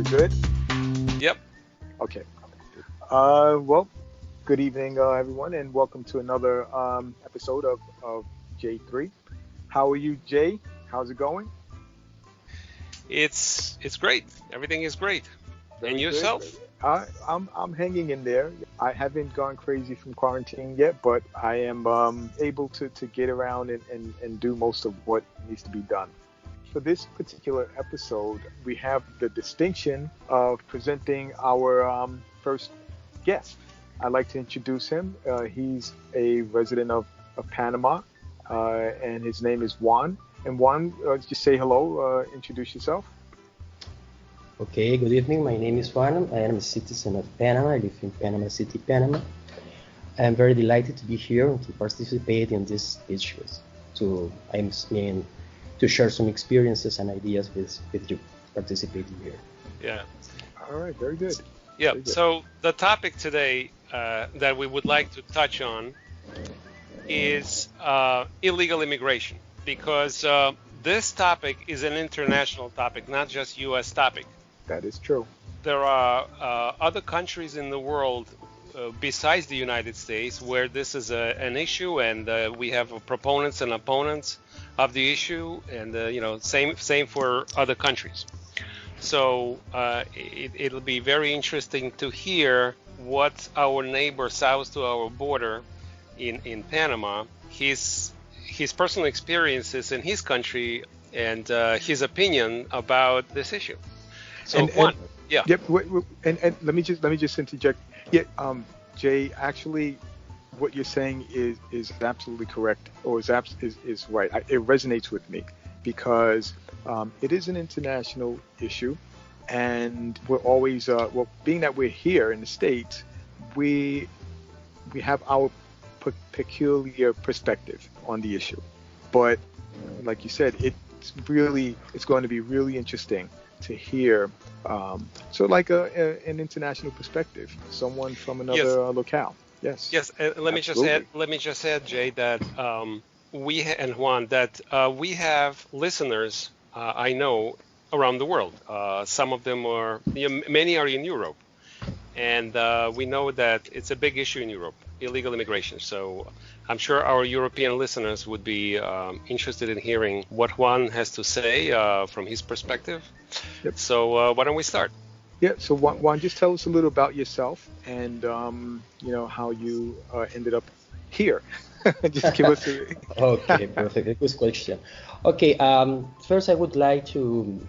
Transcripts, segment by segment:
it good? Yep. Okay. Well, good evening, everyone, and welcome to another episode of J3. How are you, Jay? How's it going? It's great. Everything is great. And Very good. yourself? I'm hanging in there. I haven't gone crazy from quarantine yet, but I am able to get around and do most of what needs to be done. For this particular episode, we have the distinction of presenting our first guest. I'd like to introduce him. He's a resident of Panama, and his name is Juan. And Juan, just say hello, introduce yourself. Okay, good evening. My name is Juan. I am a citizen of Panama. I live in Panama City, Panama. I'm very delighted to be here and to participate in these issues. To share some experiences and ideas with you participating here. Yeah. All right, very good. Yeah. Very good. So the topic today that we would like to touch on is illegal immigration, because this topic is an international topic, not just U.S. topic. That is true. There are other countries in the world besides the United States where this is an issue, and we have proponents and opponents of the issue, and same for other countries. So it'll be very interesting to hear what our neighbor south to our border in Panama, his personal experiences in his country, and his opinion about this issue. So yeah. Yep. And let me just interject. Yeah. Jay, actually, what you're saying is absolutely correct, or is right. It resonates with me because it is an international issue, and we're always being that we're here in the States, we have our peculiar perspective on the issue. But like you said, it's going to be really interesting to hear like an international perspective, someone from another locale. Yes. Let me just add, Jay, that we have listeners I know around the world. Some of them many are in Europe, and we know that it's a big issue in Europe, illegal immigration. So I'm sure our European listeners would be interested in hearing what Juan has to say from his perspective. Yep. So why don't we start? Yeah. So Juan, just tell us a little about yourself and how you ended up here. Just give us a... Okay, perfect. Good question. Okay. First, I would like to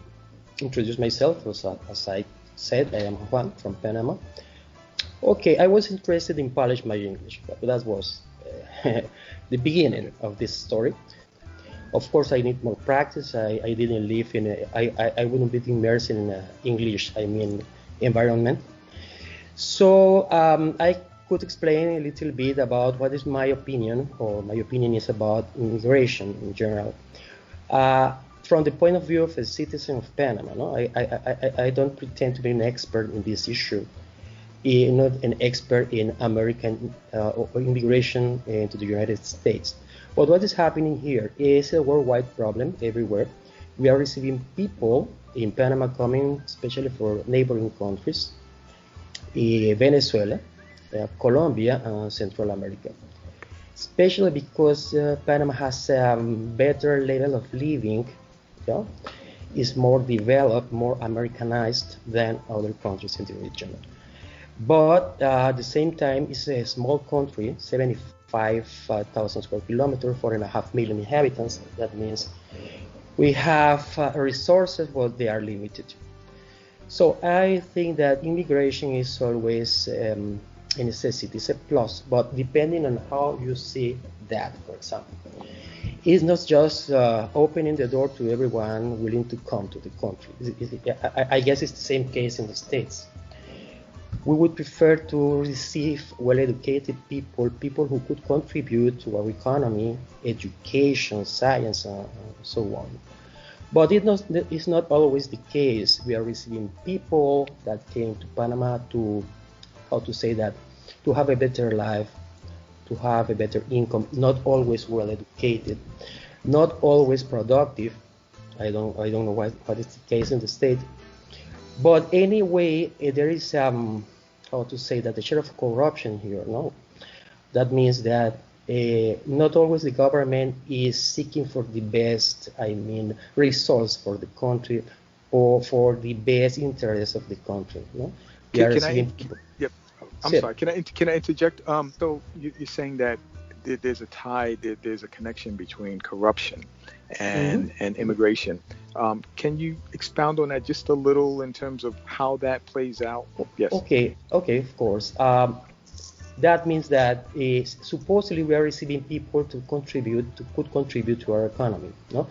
introduce myself. As I said, I am Juan from Panama. Okay, I was interested in polish my English, but that was the beginning of this story. Of course, I need more practice. I didn't live I wouldn't be immersed in English, environment. So I could explain a little bit about what is my opinion, or my opinion is about immigration in general. From the point of view of a citizen of Panama, no? I don't pretend to be an expert in this issue. Not an expert in American or immigration into the United States. But what is happening here is a worldwide problem everywhere. We are receiving people in Panama coming, especially for neighboring countries, Venezuela, Colombia, and Central America. Especially because Panama has a better level of living, is more developed, more Americanized than other countries in the region. But at the same time, it's a small country, 75,000 square kilometers, 4.5 million inhabitants. That means we have resources, but they are limited. So I think that immigration is always a necessity, it's a plus, but depending on how you see that, for example. It's not just opening the door to everyone willing to come to the country. I guess it's the same case in the States. We would prefer to receive well-educated people who could contribute to our economy, education, science, and so on. But it's not always the case. We are receiving people that came to Panama to have a better life, to have a better income, not always well-educated, not always productive. I don't know what is the case in the States. But anyway, there is how to say that the share of corruption here. No, that means that not always the government is seeking for the best, I mean, results for the country or for the best interests of the country. No, they are Can I? receiving people. Yep. I'm So, sorry. Can I interject? So you're saying that there's a tie, there's a connection between corruption mhm. and immigration. Can you expound on that just a little in terms of how that plays out? Yes. Okay, of course. That means that supposedly we are receiving people to could contribute to our economy. No,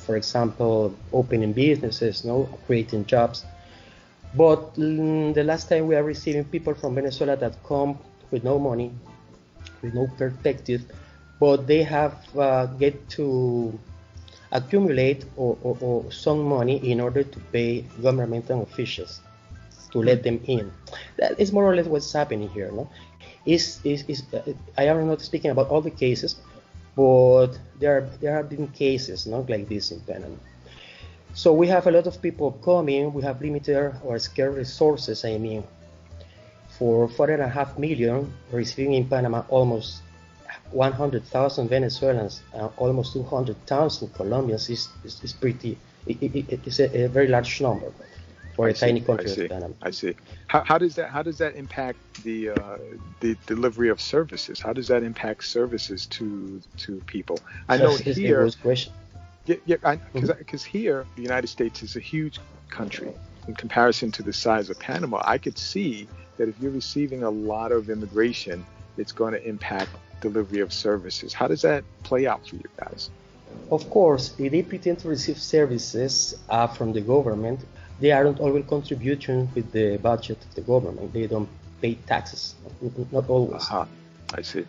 for example, opening businesses, no, creating jobs. But the last time we are receiving people from Venezuela that come with no money, with no perspective, but they have get to accumulate or some money in order to pay governmental officials to Hmm. let them in. That is more or less what's happening here. No, I am not speaking about all the cases, but there have been cases not like this in Panama. So we have a lot of people coming. We have limited or scarce resources. I mean, for 4.5 million, receiving in Panama almost 100,000 Venezuelans, almost 200,000 Colombians is pretty. It's a very large number for I a see. tiny I country of see. Panama. I see. How does that impact the delivery of services? How does that impact services to people? I know That's a here. good question. Yeah, yeah, Mhm. because here the United States is a huge country in comparison to the size of Panama. I could see that if you're receiving a lot of immigration, it's going to impact delivery of services. How does that play out for you guys? Of course, if they pretend to receive services from the government, they aren't always contributing with the budget of the government. They don't pay taxes, not always. Aha, I see.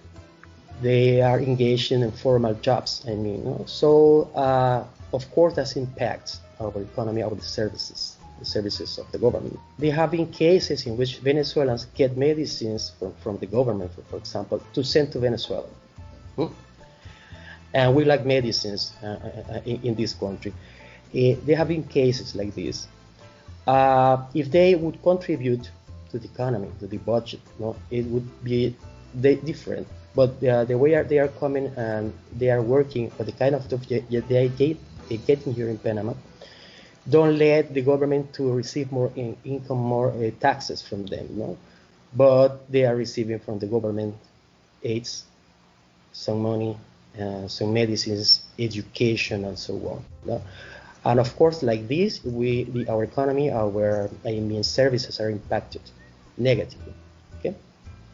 They are engaged in informal jobs. I mean, so of course that impacts our economy, our services, the services of the government. There have been cases in which Venezuelans get medicines from the government, for example, to send to Venezuela. Hmm? And we like medicines in this country. There have been cases like this. If they would contribute to the economy, to the budget, no, it would be different. But the way they are coming and they are working, or the kind of stuff they are getting here in Panama, don't let the government to receive more income, more taxes from them, no. But they are receiving from the government aids, some money, some medicines, education, and so on. No? And of course, like this, our economy, our I mean services are impacted negatively. Okay.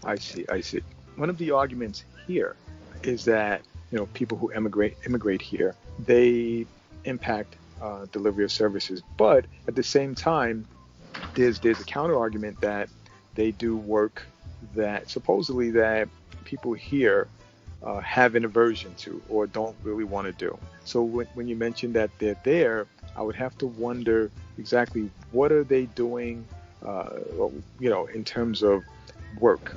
I see. I see. One of the arguments here is that people who immigrate here, they impact delivery of services, but at the same time, there's a counter argument that they do work that supposedly that people here have an aversion to or don't really want to do. So when you mentioned that they're there, I would have to wonder exactly what are they doing, in terms of work.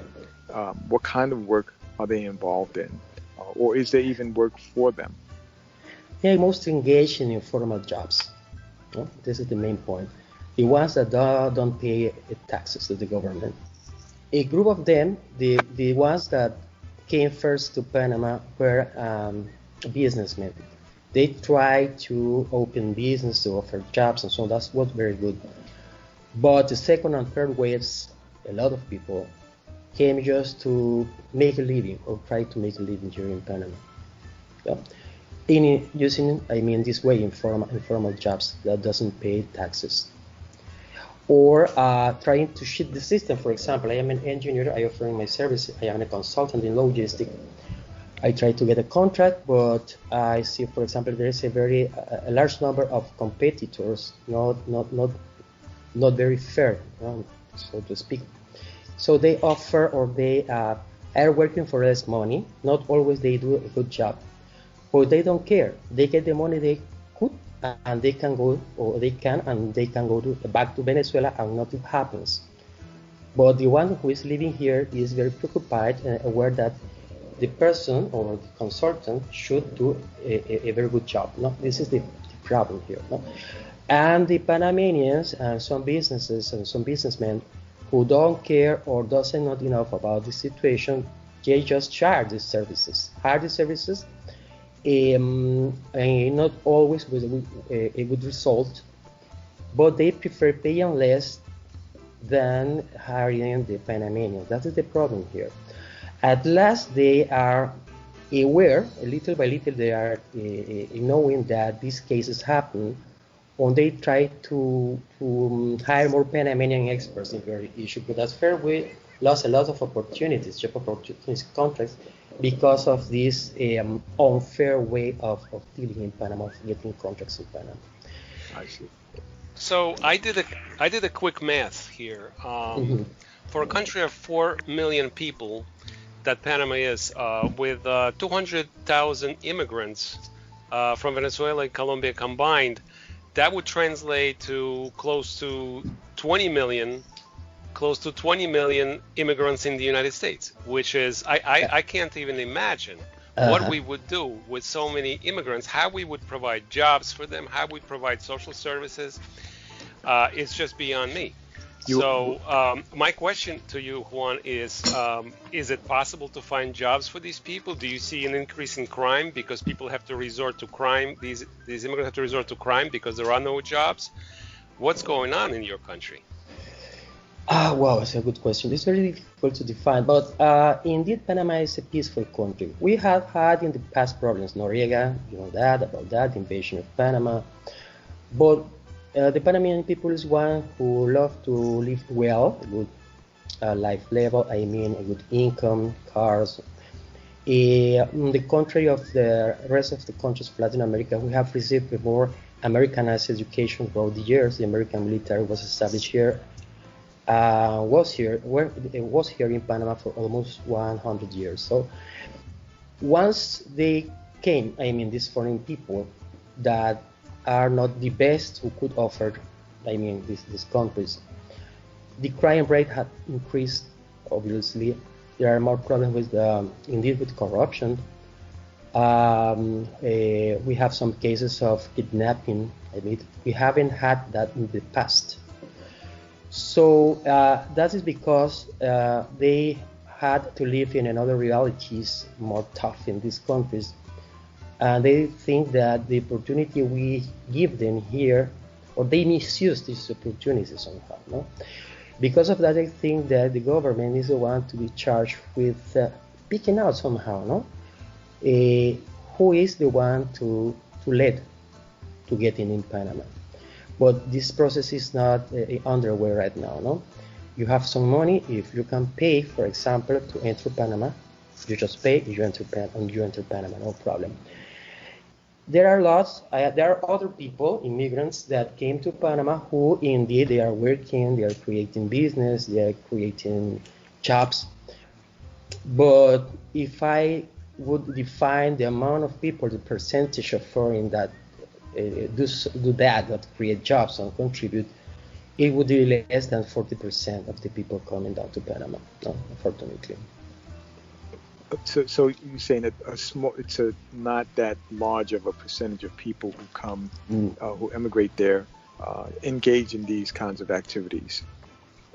What kind of work are they involved in, or is there even work for them? They are most engaged in informal jobs. No? This is the main point. The ones that don't pay taxes to the government. A group of them, the ones that came first to Panama, were businessmen. They tried to open business to offer jobs and so on. That's what very good. But the second and third waves, a lot of people came just to make a living or try to make a living here in Panama. Yeah. In using, I mean, this way, informal jobs that doesn't pay taxes, or trying to cheat the system. For example, I am an engineer. I offer my service. I am a consultant in logistics. I try to get a contract, but I see, for example, there is a large number of competitors, not very fair, so to speak. So they offer, or they are working for less money. Not always they do a good job, but they don't care. They get the money they could, and they can go, or they can, and they can go back to Venezuela, and nothing happens. But the one who is living here is very preoccupied and aware that the person or the consultant should do a very good job. No, this is the problem here. No, And the Panamanians and some businesses and some businessmen who don't care or doesn't know enough about the situation, they just charge these services, hire the services, and not always with a good result, but they prefer paying less than hiring the Panamanians. That is the problem here. At last, they are aware, little by little, they are knowing that these cases happen, when they try to hire more Panamanian experts in their issue. But that's fair, we lost a lot of opportunities, job opportunities, contracts, because of this unfair way of dealing in Panama, of getting contracts in Panama. I see. So I did a quick math here. For a country of 4 million people, that Panama is, with 200,000 immigrants from Venezuela and Colombia combined, that would translate to close to 20 million immigrants in the United States, which is, I can't even imagine what we would do with so many immigrants, how we would provide jobs for them, how we provide social services. It's just beyond me. So my question to you, Juan, is it possible to find jobs for these people? Do you see an increase in crime because people have to resort to crime? These immigrants have to resort to crime because there are no jobs? What's going on in your country? Wow, it's a good question. It's very difficult to define, but indeed, Panama is a peaceful country. We have had in the past problems, Noriega, you know that, about that, the invasion of Panama, but the Panamanian people is one who love to live well, a good life level, I mean a good income, cars. On the contrary of the rest of the countries of Latin America, we have received a more Americanized education throughout the years. The American military was established here, was here in Panama for almost 100 years. So once they came, I mean these foreign people that are not the best who could offer, I mean, these countries. The crime rate had increased, obviously. There are more problems with, indeed, with corruption. We have some cases of kidnapping. I mean, we haven't had that in the past. So that is because they had to live in another realities, more tough in these countries. And they think that the opportunity we give them here, or they misuse this opportunity somehow, no? Because of that, I think that the government is the one to be charged with picking out somehow, no? Who is the one to lead to get in Panama. But this process is not underway right now, no? You have some money, if you can pay, for example, to enter Panama, you just pay, you enter Panama, no problem. There are there are other people, immigrants, that came to Panama who indeed they are working, they are creating business, they are creating jobs. But if I would define the amount of people, the percentage of foreign that do that create jobs and contribute, it would be less than 40% of the people coming down to Panama, no, unfortunately. So you're saying that it's not that large of a percentage of people who come, who emigrate there, engage in these kinds of activities.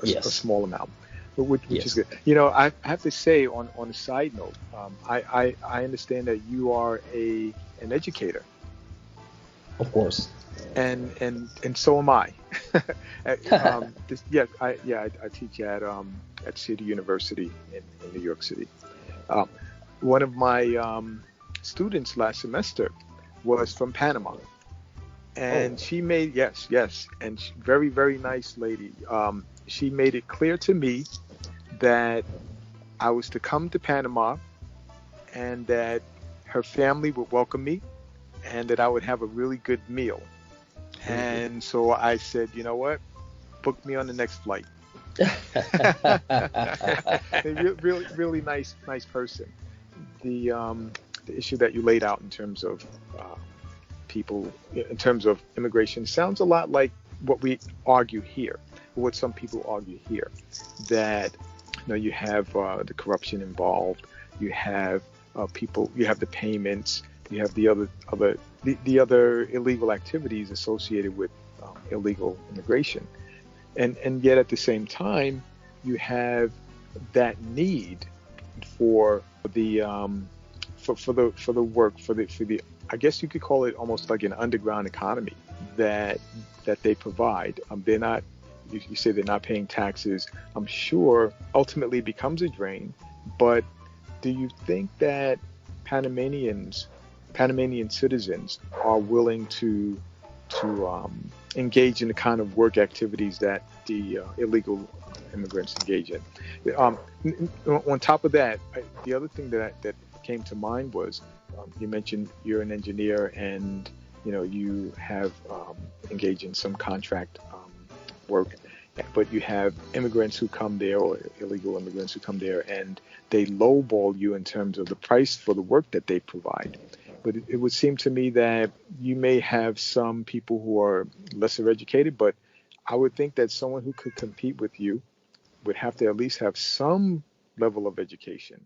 Yes. A small amount, which is good. You know, I have to say on a side note, I understand that you are an educator. Of course. And so am I. I teach at City University in New York City. One of my students last semester was from Panama, and she made and very, very nice lady. She made it clear to me that I was to come to Panama, and that her family would welcome me, and that I would have a really good meal. And so I said, you know what? Book me on the next flight. Really nice person. The issue that you laid out in terms of people, in terms of immigration, sounds a lot like what we argue here, or what some people argue here. That you have the corruption involved, you have people, you have the payments, You have the other illegal activities associated with illegal immigration, and yet at the same time, you have that need for the for the work for the I guess you could call it almost like an underground economy that they provide. They're not you say they're not paying taxes. I'm sure ultimately it becomes a drain, but do you think that Panamanians, Panamanian citizens, are willing to engage in the kind of work activities that the illegal immigrants engage in? On top of that, the other thing that came to mind was you mentioned you're an engineer and you have engaged in some contract work, but you have immigrants who come there or illegal immigrants who come there and they lowball you in terms of the price for the work that they provide. But it would seem to me that you may have some people who are lesser educated, but I would think that someone who could compete with you would have to at least have some level of education.